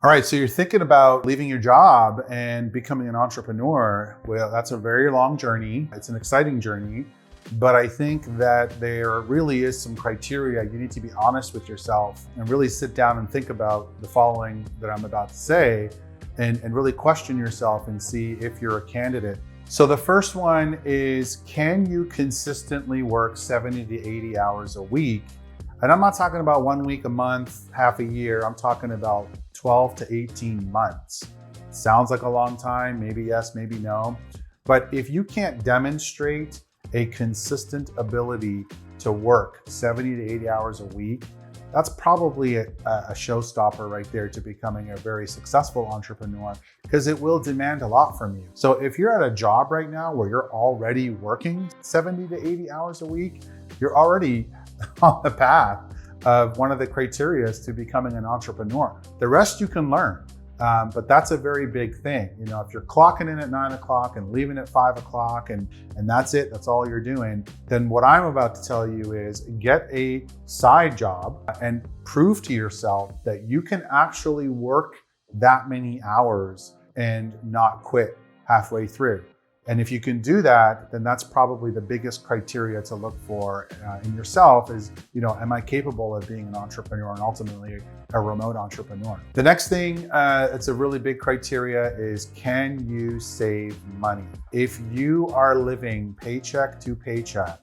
All right, so you're thinking about leaving your job and becoming an entrepreneur. Well, that's a very long journey. It's an exciting journey, but I think that there really is some criteria. You need to be honest with yourself and really sit down and think about the following that I'm about to say and really question yourself and see if you're a candidate. So the first one is, can you consistently work 70 to 80 hours a week? And I'm not talking about 1 week, a month, half a year. I'm talking about 12 to 18 months. Sounds like a long time, maybe yes, maybe no. But if you can't demonstrate a consistent ability to work 70 to 80 hours a week, that's probably a showstopper right there to becoming a very successful entrepreneur, because it will demand a lot from you. So if you're at a job right now where you're already working 70 to 80 hours a week, you're already on the path of one of the criteria to becoming an entrepreneur. The rest you can learn, but that's a very big thing. You know, if you're clocking in at 9 o'clock and leaving at 5 o'clock and that's it, that's all you're doing, then what I'm about to tell you is get a side job and prove to yourself that you can actually work that many hours and not quit halfway through. And if you can do that, then that's probably the biggest criteria to look for in yourself is, you know, am I capable of being an entrepreneur and ultimately a remote entrepreneur? The next thing that's a really big criteria is, can you save money? If you are living paycheck to paycheck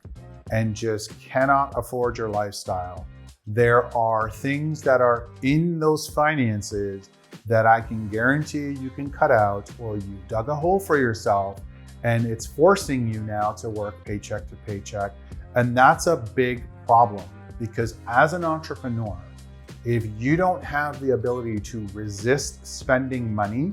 and just cannot afford your lifestyle, there are things that are in those finances that I can guarantee you can cut out, or you dug a hole for yourself and it's forcing you now to work paycheck to paycheck. And that's a big problem, because as an entrepreneur, if you don't have the ability to resist spending money,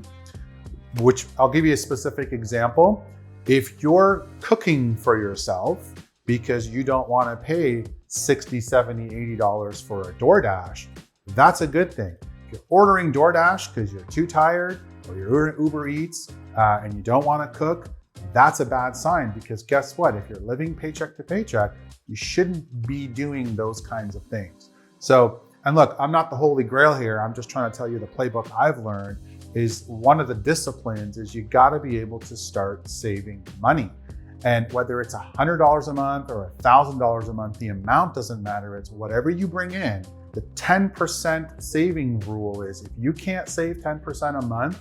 which I'll give you a specific example. If you're cooking for yourself because you don't want to pay $60, $70, $80 for a DoorDash, that's a good thing. If you're ordering DoorDash because you're too tired, or you're ordering Uber Eats and you don't want to cook, that's a bad sign, because guess what? If you're living paycheck to paycheck, you shouldn't be doing those kinds of things. So, and look, I'm not the holy grail here. I'm just trying to tell you the playbook I've learned is one of the disciplines is you got to be able to start saving money. And whether it's $100 a month or $1,000 a month, the amount doesn't matter. It's whatever you bring in. The 10% saving rule is, if you can't save 10% a month,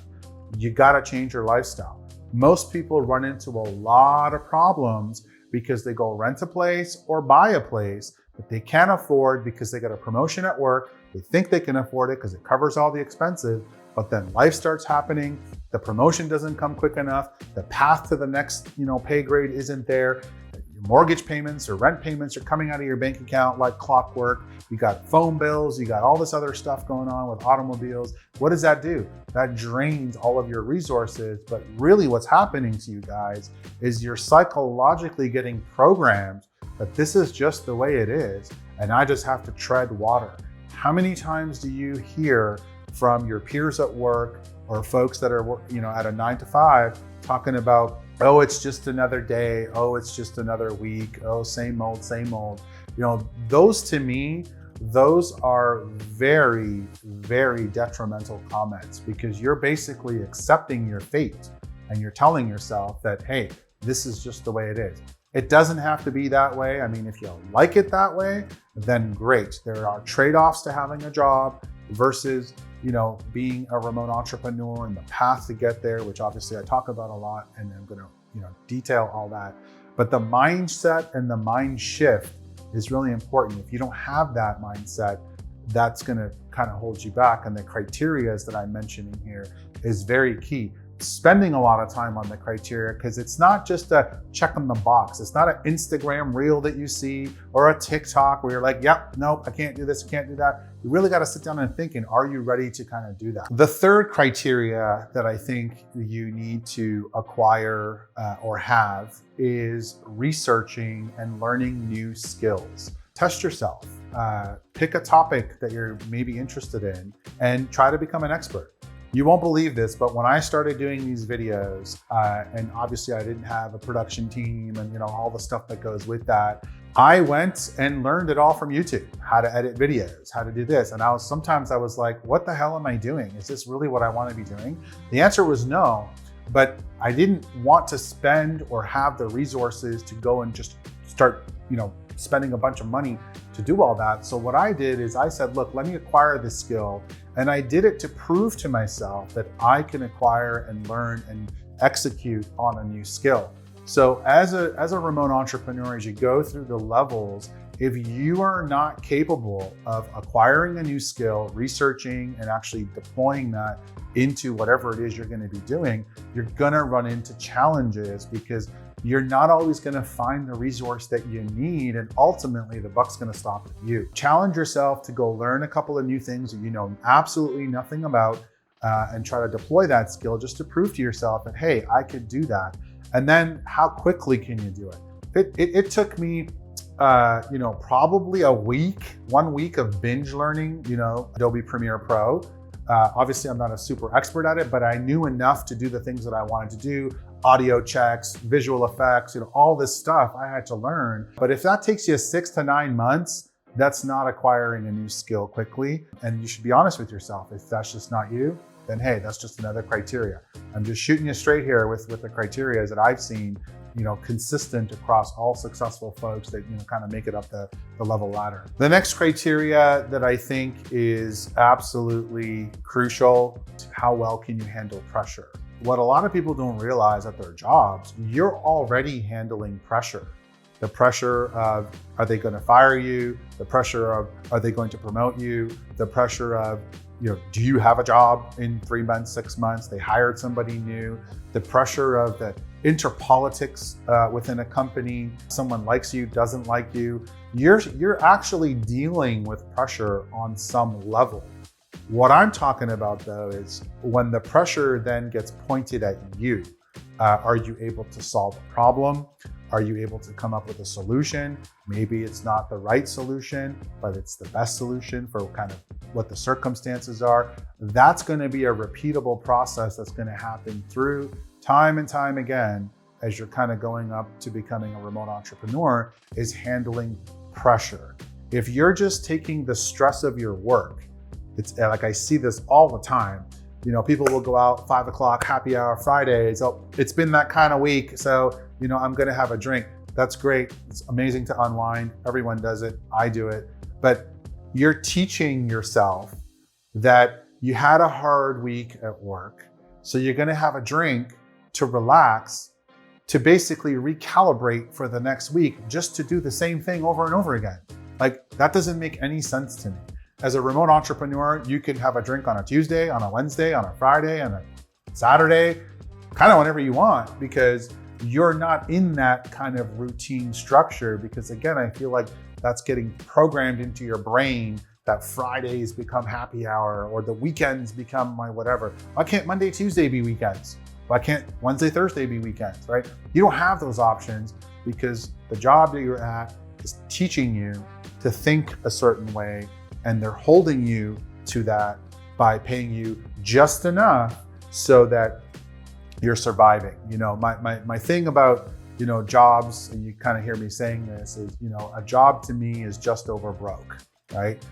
you got to change your lifestyle. Most people run into a lot of problems because they go rent a place or buy a place that they can't afford because they got a promotion at work. They think they can afford it because it covers all the expenses, but then life starts happening. The promotion doesn't come quick enough. The path to the next, pay grade isn't there. Your mortgage payments or rent payments are coming out of your bank account like clockwork. You got phone bills, you got all this other stuff going on with automobiles. What does that do? That drains all of your resources. But really what's happening to you guys is you're psychologically getting programmed that this is just the way it is, and I just have to tread water. How many times do you hear from your peers at work or folks that are, at a 9 to 5 talking about, oh, it's just another day. Oh, it's just another week. Oh, same old, same old. Those to me, those are very, very detrimental comments, because you're basically accepting your fate and you're telling yourself that, hey, this is just the way it is. It doesn't have to be that way. I mean, if you like it that way, then great. There are trade-offs to having a job versus, being a remote entrepreneur and the path to get there, which obviously I talk about a lot, and I'm going to, detail all that. But the mindset and the mind shift is really important. If you don't have that mindset, that's going to kind of hold you back. And the criteria that I'm mentioning here is very key. Spending a lot of time on the criteria, because it's not just a check on the box. It's not an Instagram reel that you see or a TikTok where you're like, yep, nope, I can't do this, I can't do that. You really got to sit down and think, and are you ready to kind of do that? The third criteria that I think you need to acquire or have is researching and learning new skills. Test yourself, pick a topic that you're maybe interested in and try to become an expert. You won't believe this, but when I started doing these videos, and obviously I didn't have a production team and all the stuff that goes with that, I went and learned it all from YouTube, how to edit videos, how to do this. And sometimes I was like, what the hell am I doing? Is this really what I want to be doing? The answer was no, but I didn't want to spend or have the resources to go and just start, spending a bunch of money to do all that. So what I did is I said, look, let me acquire this skill. And I did it to prove to myself that I can acquire and learn and execute on a new skill. So as a remote entrepreneur, as you go through the levels, if you are not capable of acquiring a new skill, researching and actually deploying that into whatever it is you're going to be doing, you're going to run into challenges because you're not always going to find the resource that you need, and ultimately the buck's going to stop with you. Challenge yourself to go learn a couple of new things that you know absolutely nothing about, and try to deploy that skill just to prove to yourself that, hey, I could do that. And then how quickly can you do it? It took me, probably 1 week of binge learning, Adobe Premiere Pro. Obviously, I'm not a super expert at it, but I knew enough to do the things that I wanted to do. Audio checks, visual effects, all this stuff I had to learn. But if that takes you 6 to 9 months, that's not acquiring a new skill quickly. And you should be honest with yourself. If that's just not you, then hey, that's just another criteria. I'm just shooting you straight here with the criteria that I've seen, consistent across all successful folks that, kind of make it up the level ladder. The next criteria that I think is absolutely crucial, how well can you handle pressure? What a lot of people don't realize at their jobs, you're already handling pressure. The pressure of, are they going to fire you? The pressure of, are they going to promote you? The pressure of, do you have a job in 3 months, 6 months? They hired somebody new. The pressure of the interpolitics within a company. Someone likes you, doesn't like you. You're actually dealing with pressure on some level. What I'm talking about though is when the pressure then gets pointed at you, are you able to solve a problem? Are you able to come up with a solution? Maybe it's not the right solution, but it's the best solution for kind of what the circumstances are. That's going to be a repeatable process that's going to happen through time and time again as you're kind of going up to becoming a remote entrepreneur, is handling pressure. If you're just taking the stress of your work, it's like I see this all the time. People will go out 5 o'clock happy hour Fridays. Oh, it's been that kind of week, so I'm going to have a drink. That's great. It's amazing to unwind. Everyone does it. I do it. But you're teaching yourself that you had a hard week at work, so you're going to have a drink to relax, to basically recalibrate for the next week, just to do the same thing over and over again. Like, that doesn't make any sense to me. As a remote entrepreneur, you can have a drink on a Tuesday, on a Wednesday, on a Friday, on a Saturday, kind of whenever you want, because you're not in that kind of routine structure. Because again, I feel like that's getting programmed into your brain that Fridays become happy hour or the weekends become my whatever. Why can't Monday, Tuesday be weekends? Why can't Wednesday, Thursday be weekends, right? You don't have those options because the job that you're at is teaching you to think a certain way, and they're holding you to that by paying you just enough so that you're surviving. My thing about, jobs, and you kind of hear me saying this, is, a job to me is just over broke, right?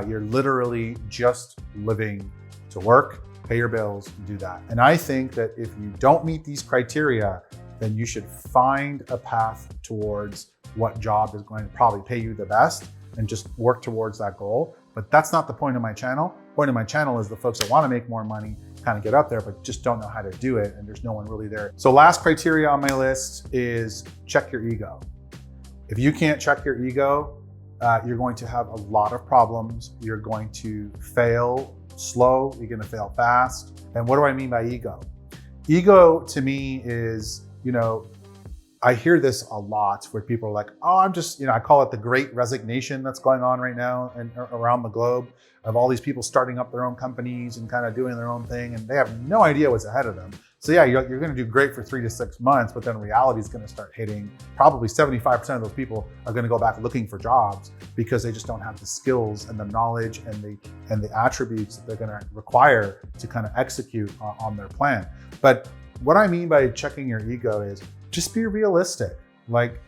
You're literally just living to work, pay your bills, do that. And I think that if you don't meet these criteria, then you should find a path towards what job is going to probably pay you the best and just work towards that goal. But that's not the point of my channel. The point of my channel is the folks that want to make more money, kind of get up there, but just don't know how to do it, and there's no one really there. So last criteria on my list is check your ego. If you can't check your ego, you're going to have a lot of problems. You're going to fail slow, you're going to fail fast. And what do I mean by ego? Ego to me is, I hear this a lot where people are like, oh, I'm just, I call it the great resignation that's going on right now and around the globe, of all these people starting up their own companies and kind of doing their own thing, and they have no idea what's ahead of them. So yeah, you're going to do great for 3 to 6 months, but then reality is going to start hitting. Probably 75% of those people are going to go back looking for jobs because they just don't have the skills and the knowledge and the attributes that they're going to require to kind of execute on their plan. But what I mean by checking your ego is just be realistic. Like,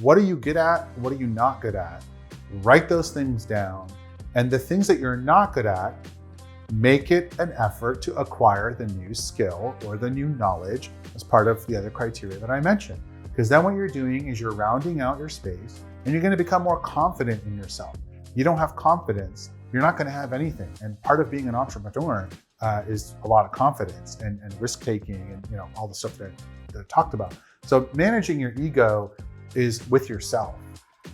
What are you good at? What are you not good at? Write those things down. And the things that you're not good at, make it an effort to acquire the new skill or the new knowledge as part of the other criteria that I mentioned. Because then what you're doing is you're rounding out your space and you're going to become more confident in yourself. You don't have confidence, you're not going to have anything. And part of being an entrepreneur is a lot of confidence and risk-taking and all the stuff that I talked about. So managing your ego is with yourself.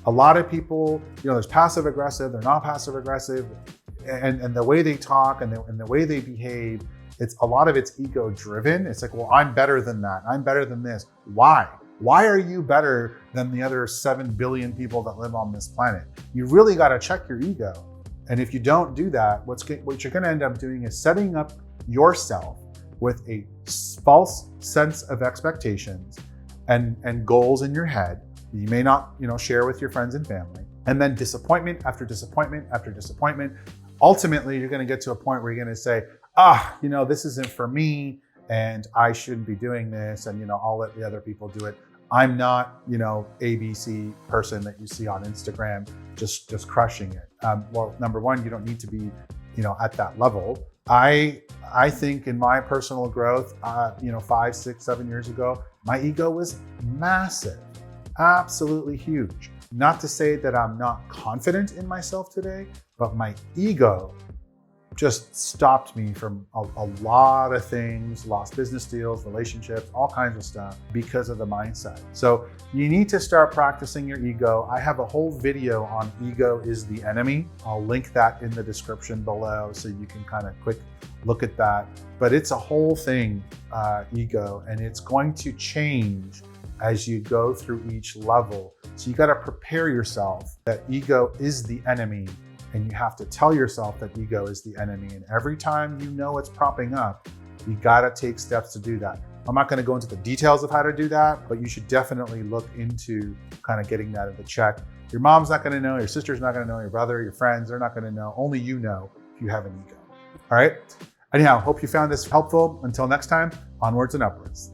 A lot of people, there's passive aggressive, they're not passive aggressive, and the way they talk and the way they behave, a lot of it's ego driven. It's like, well, I'm better than that. I'm better than this. Why? Why are you better than the other 7 billion people that live on this planet? You really got to check your ego. And if you don't do that, what you're going to end up doing is setting up yourself with a false sense of expectations and goals in your head that you may not, share with your friends and family. And then disappointment after disappointment after disappointment. Ultimately, you're going to get to a point where you're going to say, this isn't for me and I shouldn't be doing this. And, I'll let the other people do it. I'm not, ABC person that you see on Instagram, just crushing it. Well, number one, you don't need to be, at that level. I think in my personal growth, 5, 6, 7 years ago, my ego was massive, absolutely huge. Not to say that I'm not confident in myself today, but my ego just stopped me from a lot of things, lost business deals, relationships, all kinds of stuff because of the mindset. So you need to start practicing your ego. I have a whole video on ego is the enemy. I'll link that in the description below so you can kind of quick look at that. But it's a whole thing, ego, and it's going to change as you go through each level. So you got to prepare yourself that ego is the enemy. And you have to tell yourself that ego is the enemy. And every time it's propping up, you gotta take steps to do that. I'm not gonna go into the details of how to do that, but you should definitely look into kind of getting that into check. Your mom's not gonna know, your sister's not gonna know, your brother, your friends, they're not gonna know. Only you know if you have an ego. All right? Anyhow, hope you found this helpful. Until next time, onwards and upwards.